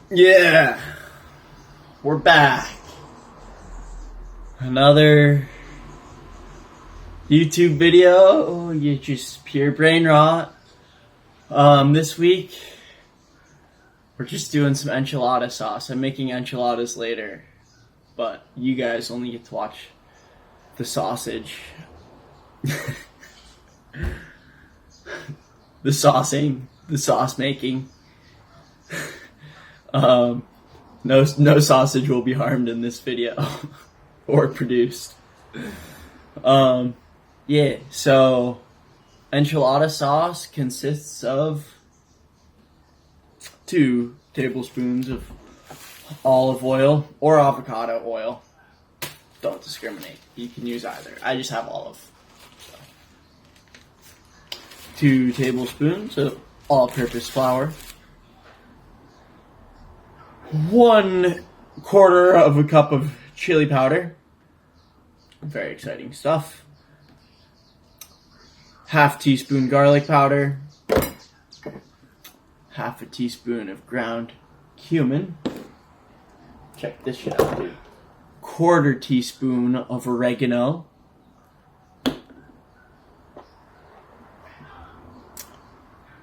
Yeah, we're back. Another YouTube video. You just pure brain rot. This week we're just doing some enchilada sauce. I'm making enchiladas later, but you guys only get to watch the sausage, the saucing, the sauce making. No sausage will be harmed in this video or produced. Yeah, so enchilada sauce consists of 2 tablespoons of olive oil or avocado oil. Don't discriminate. You can use either. I just have olive. So. 2 tablespoons of all-purpose flour. 1/4 of a cup of chili powder. Very exciting stuff. 1/2 teaspoon garlic powder. 1/2 teaspoon of ground cumin. Check this shit out, dude. 1/4 teaspoon of oregano.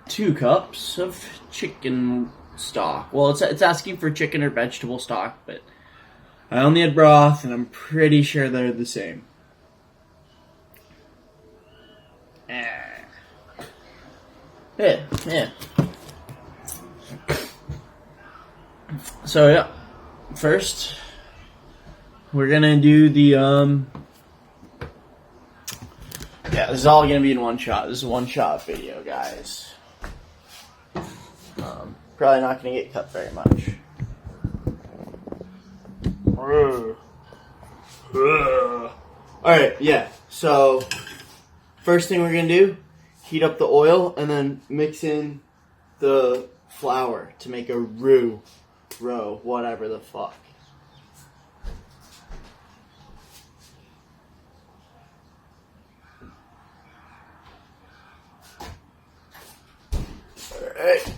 2 cups of chicken stock. Well, it's asking for chicken or vegetable stock, but I only had broth, and I'm pretty sure they're the same. Yeah. So yeah, first we're gonna do the yeah, this is all gonna be in one shot. This is a one-shot video, guys. Probably not gonna get cut very much. Alright, yeah. So first thing we're gonna do, heat up the oil and then mix in the flour to make a roux, whatever the fuck. Alright.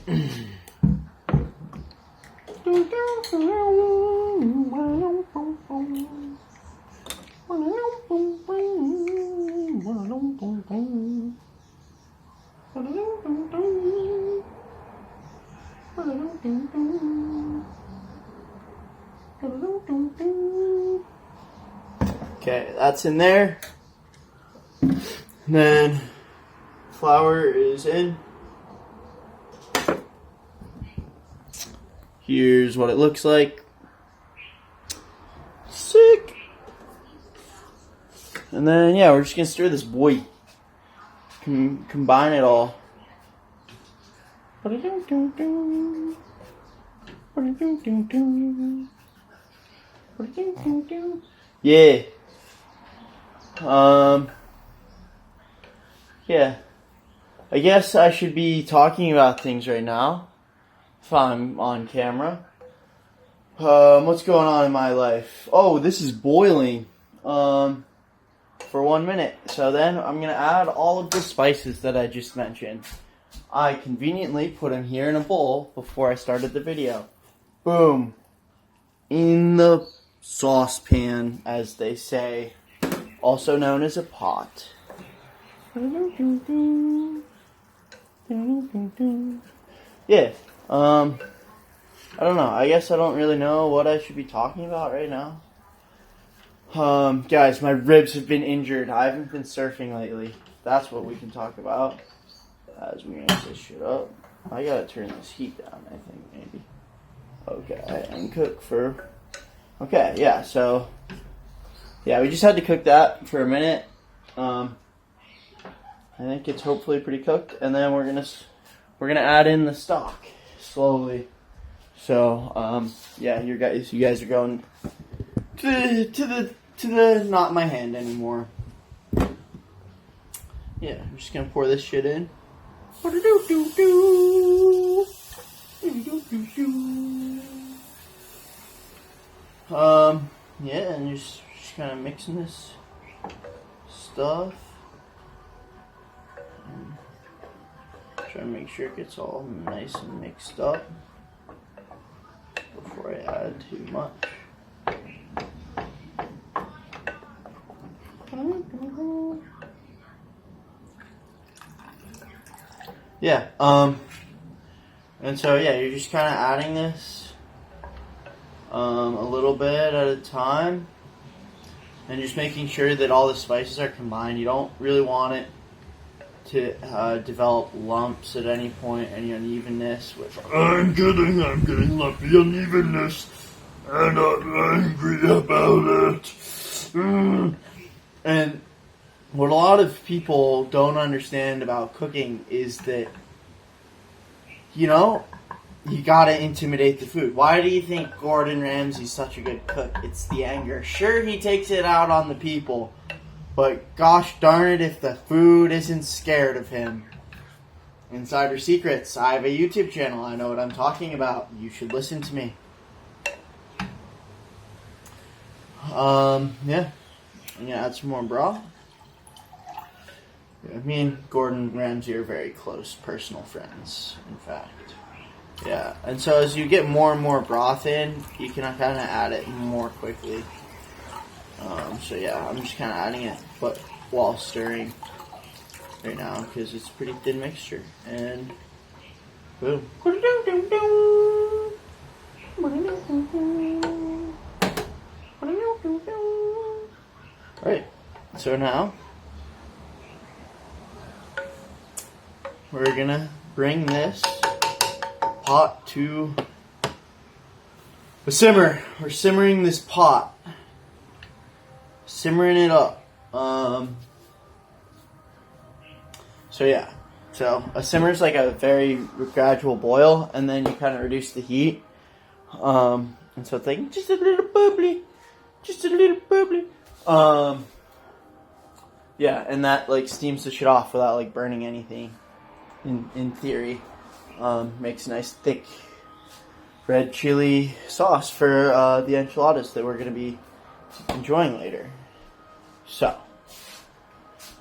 Okay, that's in there. And then flour is in. Here's what it looks like. Sick. And then, yeah, we're just gonna stir this boy. Combine it all. Yeah. Yeah. I guess I should be talking about things right now. If I'm on camera. What's going on in my life? Oh, this is boiling for 1 minute. So then I'm going to add all of the spices that I just mentioned. I conveniently put them here in a bowl before I started the video. Boom. In the saucepan, as they say. Also known as a pot. Yeah. I don't know. I guess I don't really know what I should be talking about right now. Guys, my ribs have been injured. I haven't been surfing lately. That's what we can talk about. As we mix this shit up. I gotta turn this heat down, I think, maybe. Okay, and cook for... Okay, yeah, so... Yeah, we just had to cook that for a minute. I think it's hopefully pretty cooked. And then we're gonna add in the stock slowly. So yeah, you guys are going to the not my hand anymore. Yeah, I'm just gonna pour this shit in. Yeah, and just kind of mixing this stuff. Try to make sure it gets all nice and mixed up. before I add too much. Yeah, and so yeah, you're just kind of adding this a little bit at a time, and just making sure that all the spices are combined. You don't really want it to develop lumps at any point, any unevenness, which I'm getting lumpy unevenness, and I'm angry about it. And what a lot of people don't understand about cooking is that, you know, you gotta intimidate the food. Why do you think Gordon Ramsay's such a good cook? It's the anger. Sure, he takes it out on the people, but gosh darn it if the food isn't scared of him. Insider Secrets. I have a YouTube channel. I know what I'm talking about. You should listen to me. Yeah. I'm gonna add some more broth. Yeah, me and Gordon Ramsay are very close personal friends, in fact. Yeah, and so as you get more and more broth in, you can kind of add it more quickly. So yeah, I'm just kind of adding it, but while stirring right now, because it's a pretty thin mixture. And boom. Alright, so now we're gonna bring this pot to a simmer. We're simmering this pot. Simmering it up. So yeah. So a simmer is like a very gradual boil, and then you kind of reduce the heat. And so it's like just a little bubbly. Just a little bubbly. Yeah, and that like steams the shit off without like burning anything. In theory, makes a nice thick red chili sauce for the enchiladas that we're going to be enjoying later. So,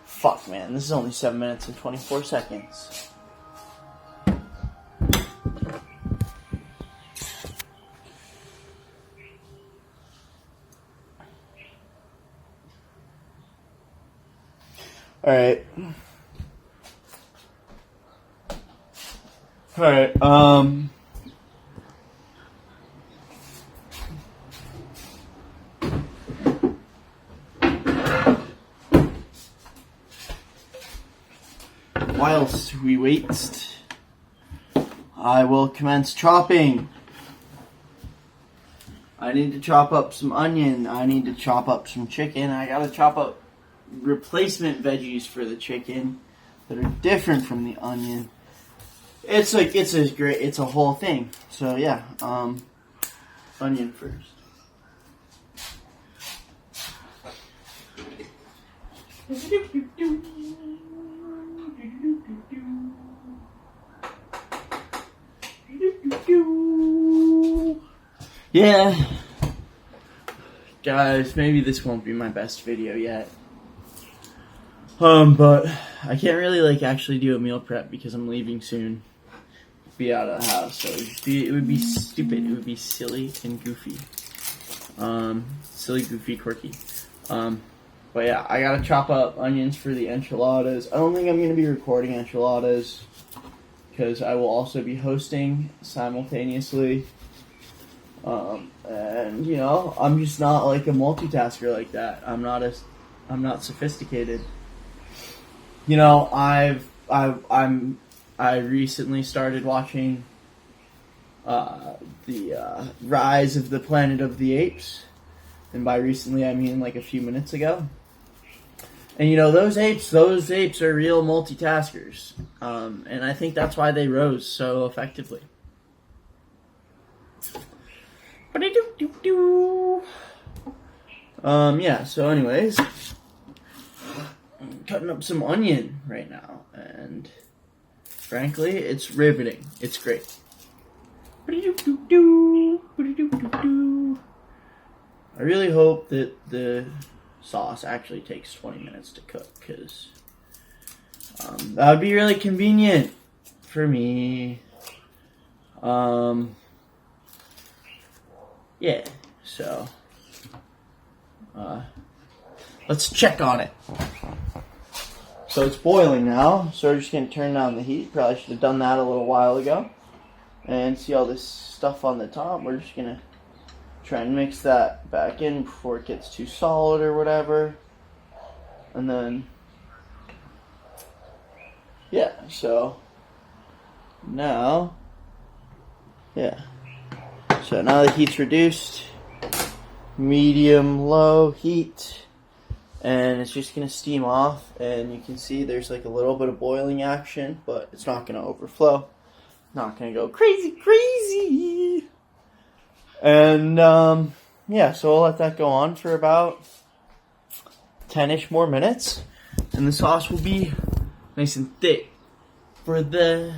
fuck man, this is only 7 minutes and 24 seconds. Alright. Alright, whilst we wait, I will commence chopping. I need to chop up some onion. I need to chop up some chicken. I gotta chop up replacement veggies for the chicken that are different from the onion. It's a whole thing. So yeah, onion first. Yeah, guys, maybe this won't be my best video yet. But I can't really like actually do a meal prep because I'm leaving soon. Be out of the house, so it would be stupid. It would be silly and goofy. Silly, goofy, quirky. But yeah, I gotta chop up onions for the enchiladas. I don't think I'm gonna be recording enchiladas because I will also be hosting simultaneously. And you know, I'm just not like a multitasker like that. I'm not sophisticated. You know, I recently started watching the Rise of the Planet of the Apes, and by recently I mean like a few minutes ago. And you know, those apes are real multitaskers, and I think that's why they rose so effectively. Yeah. So, anyways, I'm cutting up some onion right now, and frankly, it's riveting. It's great. I really hope that the sauce actually takes 20 minutes to cook, because that would be really convenient for me. yeah, so let's check on it. So it's boiling now, so we're just going to turn down the heat. Probably should have done that a little while ago. And see all this stuff on the top? We're just going to try and mix that back in before it gets too solid or whatever. And then, yeah, so now, yeah. So now the heat's reduced, medium, low heat. And it's just going to steam off, and you can see there's like a little bit of boiling action, but it's not going to overflow. Not going to go crazy. And, yeah, so we'll let that go on for about 10-ish more minutes. And the sauce will be nice and thick for the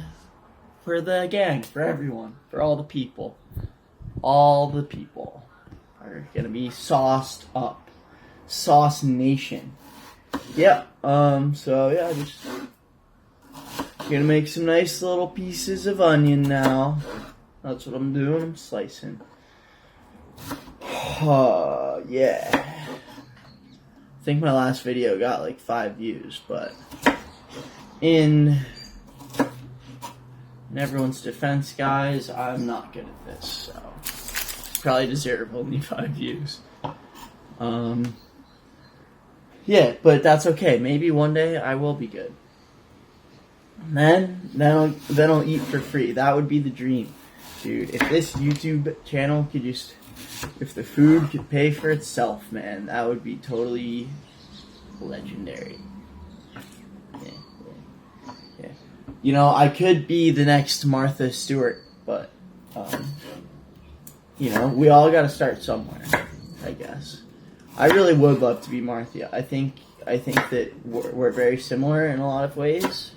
gang, for everyone, for all the people. All the people are going to be sauced up. Sauce Nation. Yeah, so yeah, just gonna make some nice little pieces of onion now. That's what I'm doing, I'm slicing. Yeah. I think my last video got like 5 views, but in everyone's defense, guys, I'm not good at this, so probably deserve only 5 views. Yeah, but that's okay. Maybe one day I will be good. And then I'll eat for free. That would be the dream. Dude, if this YouTube channel could just, if the food could pay for itself, man, that would be totally legendary. Yeah. You know, I could be the next Martha Stewart, but, you know, we all gotta start somewhere, I guess. I really would love to be Martha. I think that we're very similar in a lot of ways.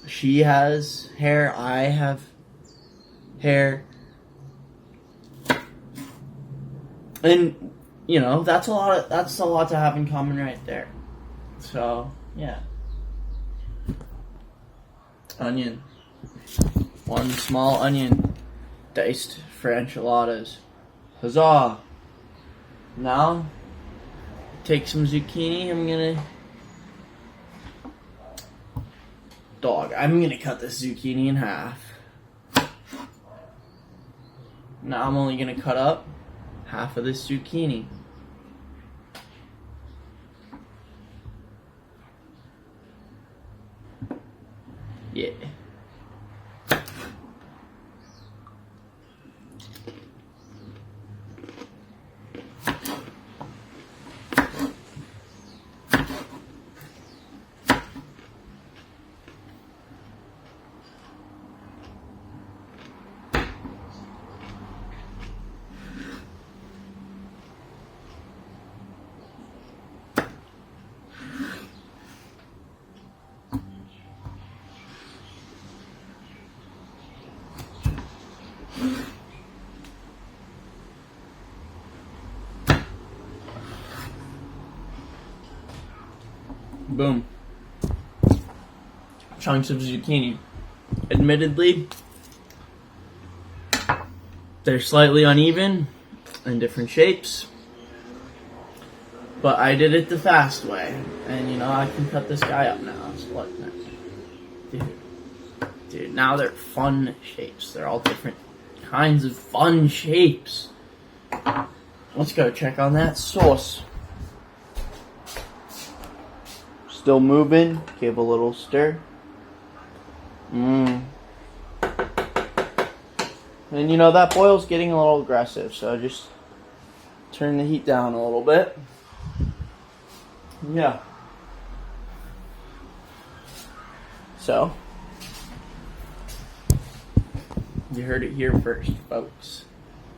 She has hair, I have hair. And you know, that's a lot to have in common right there. So, yeah. Onion. 1 small onion diced for enchiladas. Huzzah! Now, take some zucchini. I'm gonna cut this zucchini in half. Now I'm only gonna cut up half of this zucchini. Yeah. Boom. Chunks of zucchini. Admittedly, they're slightly uneven in different shapes, but I did it the fast way, and you know, I can cut this guy up now. So what? Dude, now they're fun shapes. They're all different kinds of fun shapes. Let's go check on that sauce. Still moving. Give a little stir. And you know, that boil's getting a little aggressive, so just turn the heat down a little bit. Yeah. So, you heard it here first, folks.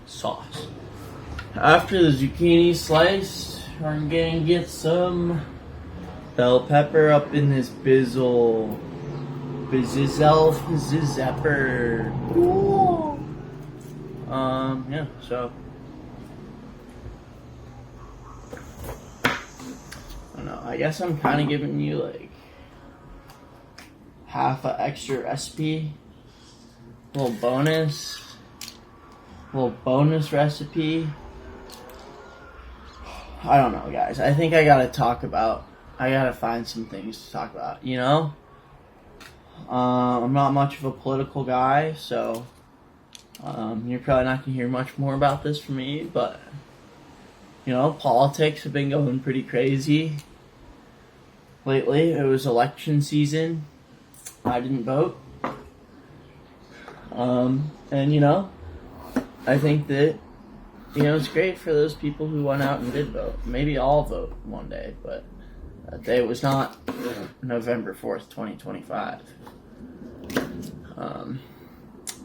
Sauce. After the zucchini sliced, I'm gonna get some bell pepper up in this bizzle. Bizzapper. Cool. Yeah, so. I don't know, I guess I'm kind of giving you like half an extra recipe. A little bonus. little bonus recipe. I don't know, guys. I think I gotta find some things to talk about, you know? I'm not much of a political guy, so you're probably not gonna hear much more about this from me, but, you know, politics have been going pretty crazy lately. It was election season. I didn't vote. And, you know, I think that, you know, it's great for those people who went out and did vote. Maybe I'll vote one day, but that day was not November 4th, 2025.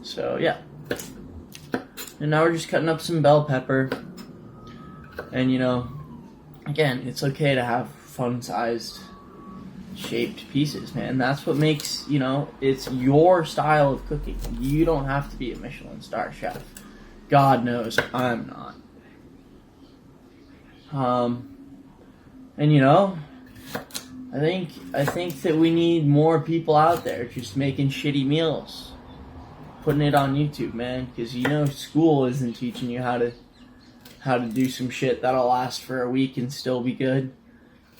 So, yeah. And now we're just cutting up some bell pepper. And, you know, again, it's okay to have fun-sized shaped pieces, man. That's what makes, you know, it's your style of cooking. You don't have to be a Michelin star chef. God knows I'm not. And you know, I think that we need more people out there just making shitty meals, putting it on YouTube, man, because you know school isn't teaching you how to do some shit that'll last for a week and still be good.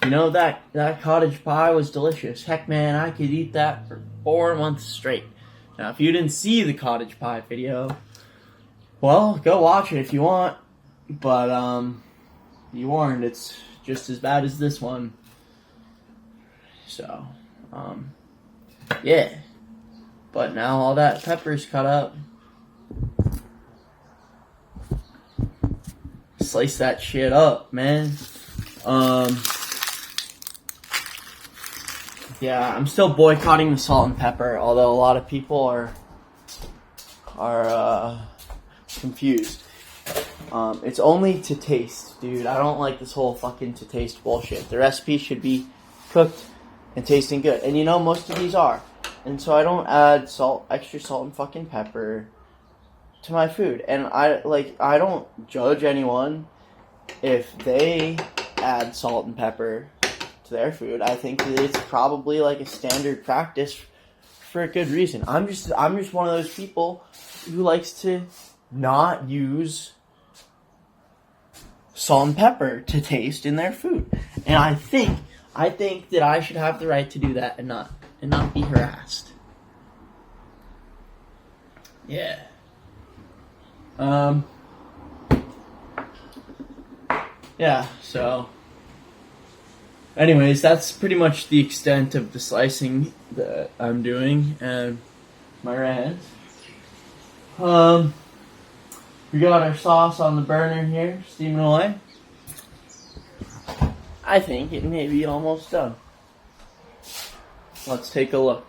You know, that cottage pie was delicious. Heck, man, I could eat that for 4 months straight. Now, if you didn't see the cottage pie video, well, go watch it if you want. But, you warned, it's just as bad as this one. So, yeah. But now all that pepper's cut up. Slice that shit up, man. Yeah, I'm still boycotting the salt and pepper, although a lot of people are confused. It's only to taste, dude. I don't like this whole fucking to taste bullshit. The recipe should be cooked and tasting good. And you know, most of these are. And so I don't add extra salt and fucking pepper to my food. And I don't judge anyone if they add salt and pepper to their food. I think that it's probably like a standard practice for a good reason. I'm just one of those people who likes to not use salt and pepper to taste in their food. And I think that I should have the right to do that and not be harassed. Yeah. Yeah, so anyways, that's pretty much the extent of the slicing that I'm doing and my ranch. We got our sauce on the burner here, steaming away. I think it may be almost done. Let's take a look.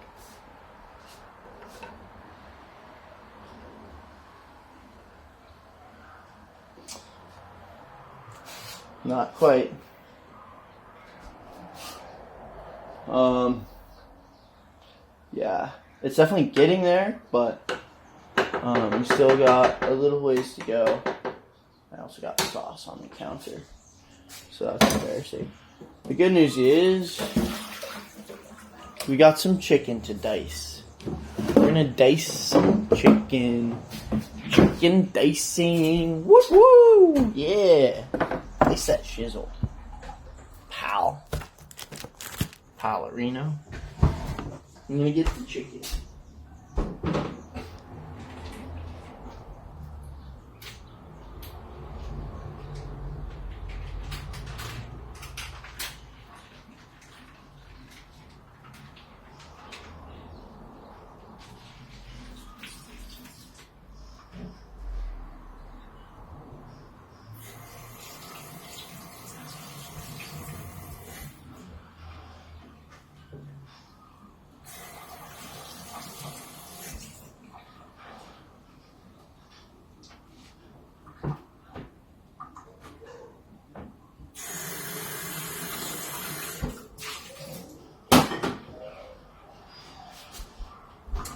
Not quite. Yeah, it's definitely getting there, but we still got a little ways to go. I also got sauce on the counter, so that's embarrassing. The good news is we got some chicken to dice. We're gonna dice some chicken. Chicken dicing. Woo woo! Yeah. Dice that shizzle. Pal. Palerino. I'm gonna get the chicken.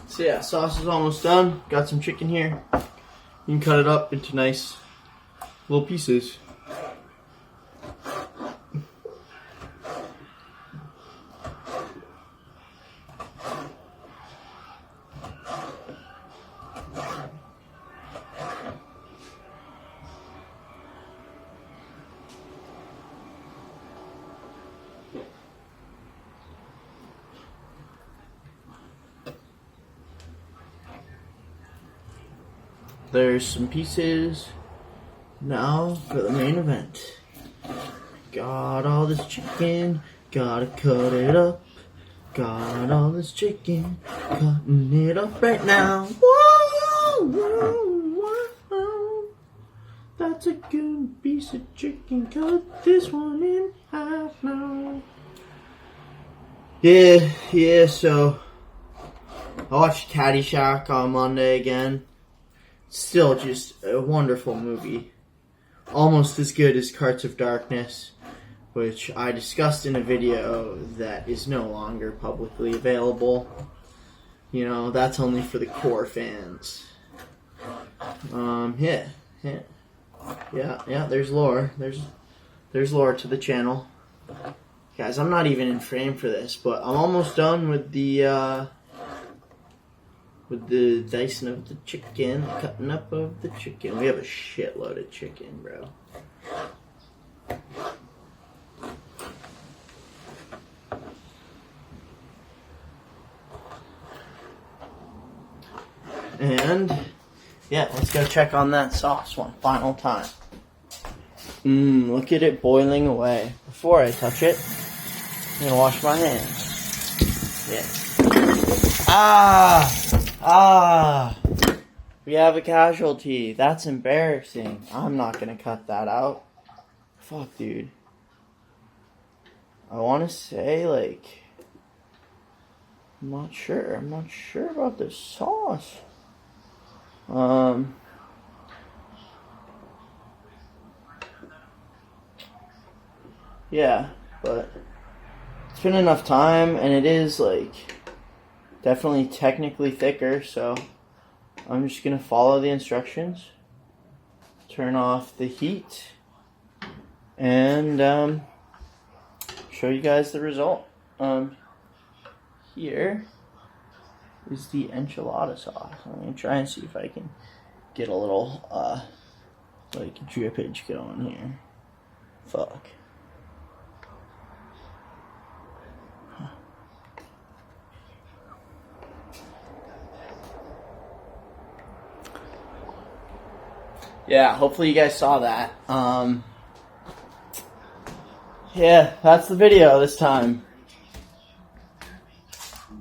So yeah, sauce is almost done. Got some chicken here. You can cut it up into nice little pieces. there's some pieces now for the main event. Got all this chicken, gotta cut it up. Got all this chicken, cutting it up right now. Whoa, whoa, whoa. That's a good piece of chicken. Cut this one in half now. Yeah, so I watched Caddyshack on Monday again. Still just a wonderful movie. Almost as good as Carts of Darkness, which I discussed in a video that is no longer publicly available. You know, that's only for the core fans. Yeah, there's lore. There's lore to the channel. Guys, I'm not even in frame for this, but I'm almost done with the dicing of the chicken, cutting up of the chicken. We have a shitload of chicken, bro. And yeah, let's go check on that sauce one final time. Look at it boiling away. Before I touch it, I'm gonna wash my hands. Yeah. We have a casualty. That's embarrassing. I'm not gonna cut that out. Fuck, dude. I want to say, like, I'm not sure about this sauce. Yeah, but it's been enough time, and it is, like, definitely technically thicker, so I'm just gonna follow the instructions, turn off the heat, and show you guys the result. Here is the enchilada sauce. I'm gonna try and see if I can get a little like drippage going here. Fuck. Yeah, hopefully you guys saw that. Yeah, that's the video this time.